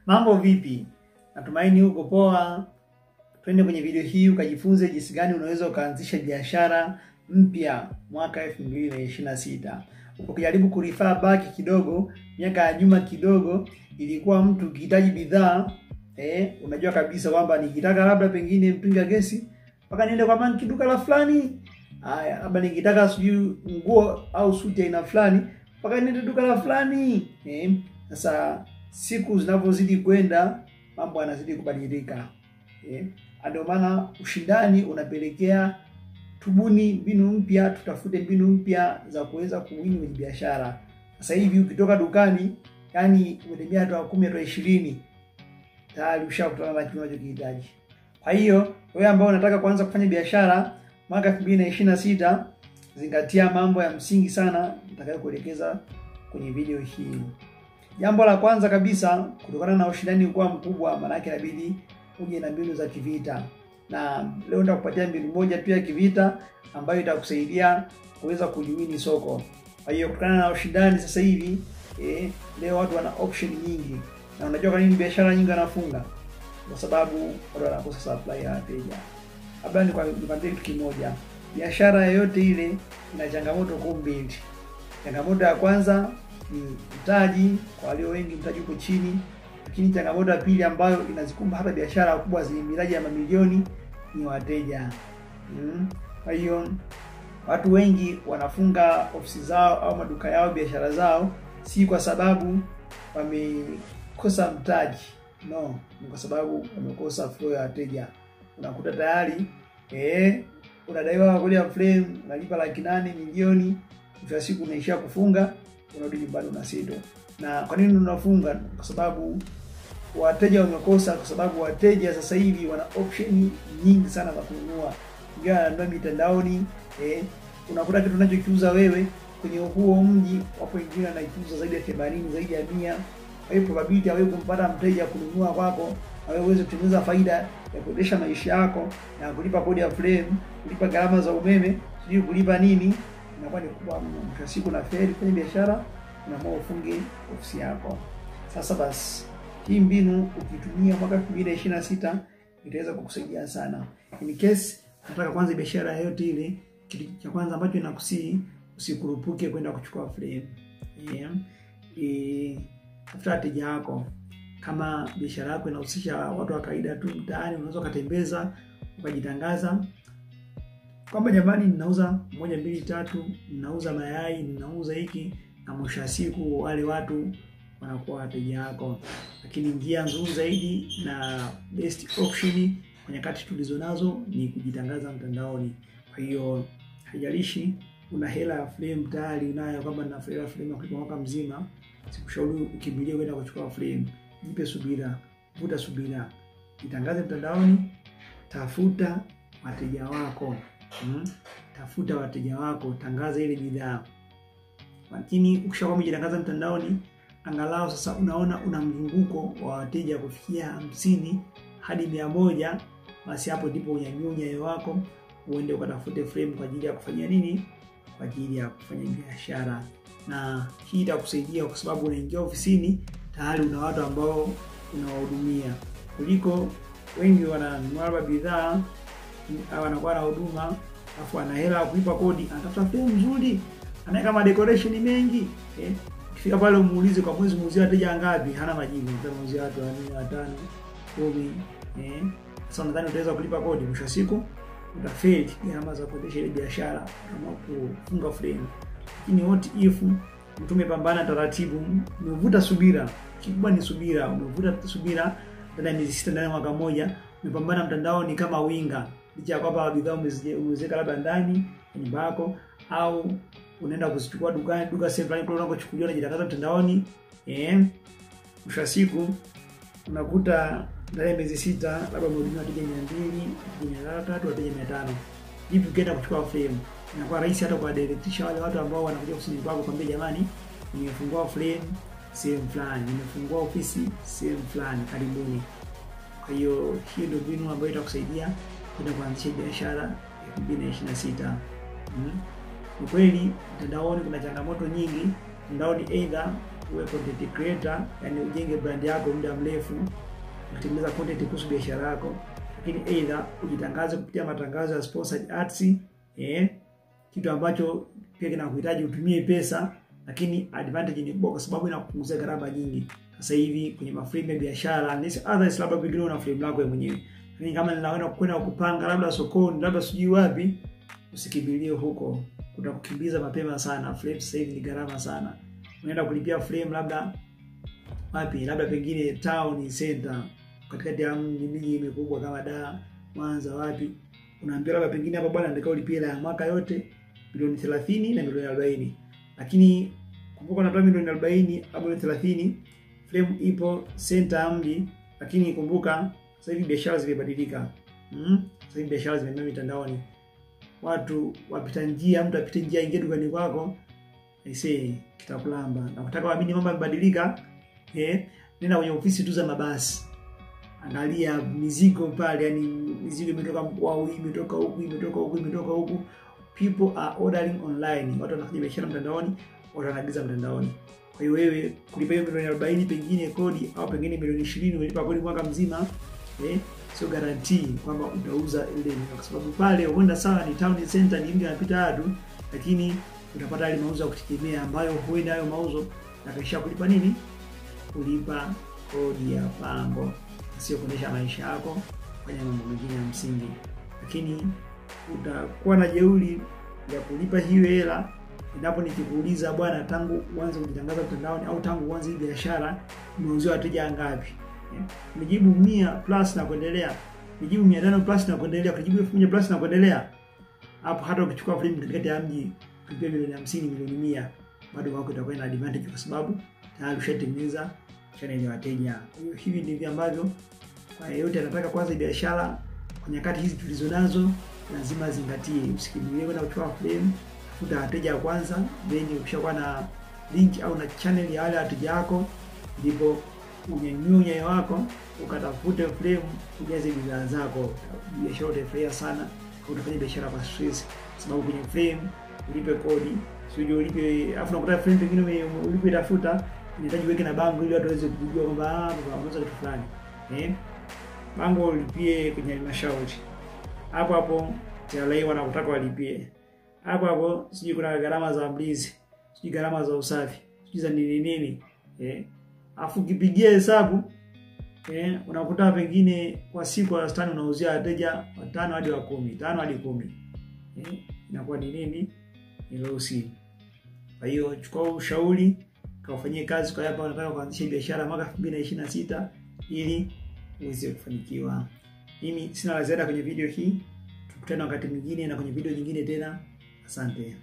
Mambo vipi? Natumaini uko poa. Twende kwenye video hii ukajifunze jinsi gani unaweza ukaanzisha biashara mpya mwaka 2026. Ukijaribu kurefer back kidogo, miaka ya nyuma kidogo, ilikuwa mtu ukihitaji bidhaa, unajua kabisa kwamba nikitaka labda pengine mtungi gesi, mpaka niende kwa banki duka la fulani. Haya, labda nikitaka sijui nguo au suti aina fulani, mpaka niende duka la fulani. Sasa siku zinapozidi kwenda, mambo yanazidi kubadilika. Ndio maana ushindani unapelekea tubuni mbinu mpya, tutafute mbinu mpya za kuweza kuwini kwenye biashara. Sasa hivi ukitoka dukani, yani umetembea hatua 10 hata 20, tayari ushakutana na kile unachokihitaji. Kwa hiyo, wewe ambao unataka kuanza kufanya biashara mwaka 2026, zingatia mambo ya msingi sana nitakayokuelekeza kwenye video hii. Jambo la kwanza kabisa, kutokana na ushindani kuwa mkubwa, maana yake inabidi uje na mbinu za kivita. Na leo nitakupatia mbinu moja tu ya kivita ambayo itakusaidia kuweza kuliwini soko. Kwa hiyo kutokana na ushindani sasa hivi, leo watu wana option nyingi. Na unajua kwa nini biashara nyingi wanafunga? Kwa sababu watu wanakosa supply ya wateja. Labda nikwambie kitu kimoja. Biashara yoyote ile ina changamoto kuu mbili. Changamoto ya kwanza ni mtaji, kwa walio wengi mtaji uko chini. Lakini changamoto ya pili ambayo inazikumba hata biashara kubwa zenye mitaji ya mamilioni ni wateja. Kwa hiyo watu wengi wanafunga ofisi zao au maduka yao, biashara zao, si kwa sababu wamekosa mtaji. No, ni kwa sababu wamekosa flow ya wateja. Unakuta tayari unadaiwa kodi ya frame, unalipa 800,000 milioni, kwa siku unaishia kufunga, unarudi nyumbani unasito. Na kwa nini unafunga? Kwa sababu wateja wamekosa, kwa sababu wateja sasa hivi wana option nyingi sana za kununua. Ingawa ndio mitandaoni, unakuta kitu unachokiuza wewe kwenye huo mji, wapo wengine wanaiuza zaidi ya 80, zaidi ya 100. Kwa hiyo probability ya wewe kumpata mteja kununua kwako, na wewe uweze kutengeneza faida ya kuendesha maisha yako na kulipa kodi ya frame, kulipa gharama za umeme, sijui kulipa nini, inakuwa ni kubwa mno. Kwa siku na feri kwenye biashara, unaamua ufunge ofisi yako. Sasa basi, hii mbinu ukitumia mwaka 2026 itaweza kukusaidia sana. In case unataka kuanza biashara yoyote ile, kitu cha kwanza ambacho ninakusii, usikurupuke kwenda kuchukua frame. Tafuta wateja wako. Kama biashara yako inahusisha watu wa kawaida tu mtaani, unaweza kutembeza ukajitangaza kwamba jamani, ninauza 1 2 3, ninauza mayai, ninauza hiki, na mwisho wa siku wale watu wanakuwa wateja wako. Lakini njia nzuri zaidi na best option kwa nyakati tulizonazo ni kujitangaza mtandaoni. Kwa hiyo haijalishi una hela ya frame tayari unayo, kama na hela frame kwa mwaka mzima, sikushauri ukimbilie kwenda kuchukua frame. Jipe subira, vuta subira. Jitangaze mtandaoni, tafuta wateja wako. Tafuta wateja wako, tangaza ile bidhaa. Lakini ukishakuwa umejitangaza mtandaoni, angalau sasa unaona una mzunguko wa wateja kufikia 50 hadi 100, basi hapo ndipo unyanyue nyayo wako uende ukatafute frame kwa ajili ya kufanya nini? Kwa ajili ya kufanya biashara. Na hii itakusaidia kwa sababu unaingia ofisini tayari una watu ambao unawahudumia. Kuliko wengi wananunua bidhaa au wanakuwa na huduma, afu ana hela kulipa kodi, anatafuta frame nzuri, anaweka kama decoration mengi. Ukifika pale umuulize kwa mwezi muuzia wateja ngapi, hana majibu. Utamuuzia watu 4, 5, 10. Sasa nadhani utaweza kulipa kodi, mwisho siku utafeli gharama za kuendesha ile biashara kama kufunga frame. Lakini what if mtu umepambana taratibu, umevuta subira. Kikubwa ni subira. Umevuta subira ndani ya miezi 6, ndani ya mwaka mmoja, umepambana mtandaoni kama winga. Licha kwamba bidhaa umezeka labda ndani kwenye bako, au unaenda kuzichukua dukani, duka sehemu fulani unakochukulia na jitangaza mtandaoni, mwisho siku unakuta ndani ya miezi 6 labda umehudumia wateja 200, 300, wateja 500. Hivi ukienda kuchukua frame, inakuwa rahisi hata kwa directisha wale watu ambao wanakuja ofisini kwako, kwambia jamani, nimefungua frame sehemu fulani, nimefungua ofisi sehemu fulani, karibuni. Kwa hiyo hiyo ndio mbinu ambayo itakusaidia kwenda kuanzisha biashara ya 2026. Ni kweli mtandaoni kuna changamoto nyingi. Mtandaoni either uwe content creator, yani ujenge brand yako muda mrefu, kutengeneza content kuhusu biashara yako, lakini either ujitangaze kupitia matangazo ya sponsored ads, kitu ambacho pia kinakuhitaji utumie pesa, lakini advantage ni kubwa kwa sababu inakupunguzia gharama nyingi. Sasa hivi kwenye maframe ya biashara, unless others labda pengine una frame lako mwenyewe. Lakini kama ninaona kwenda kupanga labda sokoni, labda sijui wapi, usikimbilie huko. Utakukimbiza mapema sana. Frame sasa hivi ni gharama sana. Unaenda kulipia frame labda wapi? Labda pengine town center, katikati ya miji mikubwa kama Dar, Mwanza wapi. Unaambiwa labda pengine hapa bwana ndika ulipie la mwaka yote milioni 30 na milioni 40. Lakini kumbuka unatoa milioni 40 au milioni 30, frame ipo center mji, lakini kumbuka sasa hivi biashara zimebadilika. Sasa hivi biashara zimeingia mitandaoni. Watu wapita njia, mtu apite njia ingie dukani kwako, aisee kitakulamba. Na kutaka waamini mambo yamebadilika, nenda kwenye ofisi tu za mabasi. Angalia mizigo pale, yani mizigo imetoka mkoa huu, imetoka huku, imetoka huku, imetoka huku. People are ordering online. Watu wanafanya biashara mtandaoni, watu wanaagiza mtandaoni. Kwa hiyo wewe kulipa hiyo milioni 40 pengine kodi, au pengine milioni 20 unalipa kodi mwaka mzima, sio guarantee kwamba utauza ile, kwa sababu pale huenda sawa ni town center, ni mji unapita watu, lakini utapata ile mauzo ya kutegemea ambayo huenda hayo mauzo yakisha kulipa nini? Kulipa kodi ya pango, sio kuendesha maisha yako kwenye mambo mengine ya msingi. Lakini utakuwa na jeuri ya kulipa hiyo hela endapo nikikuuliza bwana, tangu uanze kujitangaza mtandaoni au tangu uanze hii biashara umeuzia wateja ngapi? Nijibu 100 plus na kuendelea, nijibu 500 plus na kuendelea, kujibu 1000 plus na kuendelea. Hapo hata ukichukua frame katikati ya mji kulipia milioni 50, milioni 100, bado wako itakuwa na advantage kwa sababu tayari ushatengeneza channel ya wateja. Hivi ndivyo ambavyo kwa yeyote anataka kuanza biashara kwa nyakati hizi tulizonazo lazima zingatie. Usikimbilie kwenda kuchukua frame, tafuta wateja kwanza, then ukishakuwa na link au na channel ya wale wateja wako, ndipo unyanyue nyayo wako ukatafute frame, ujaze bidhaa zako. Biashara utafurahia sana kwa utafanya biashara kwa stress, sababu kwenye frame ulipe kodi, sio ulipe afu unakuta frame pengine ulipe tafuta, inahitaji uweke na bango ili watu waweze kujua kwamba baba unauza kitu fulani. Bango ulipie kwenye halmashauri. Hapo TRA wanakutaka walipie. Hapo sijui kuna gharama za mlinzi, sijui gharama za usafi, sijui za nini. Afu kipigia hesabu, unakuta pengine kwa siku ya wastani unauzia wateja 5 hadi 10, 5 hadi 10. Inakuwa ni nini? Ni losi. Kwa hiyo chukua ushauri, kaufanyie kazi kwa hapa unataka kuanzisha biashara mwaka 2026 ili uweze kufanikiwa. Mimi sina la ziada kwenye video hii. Tukutane wakati mwingine na kwenye video nyingine tena. Asante.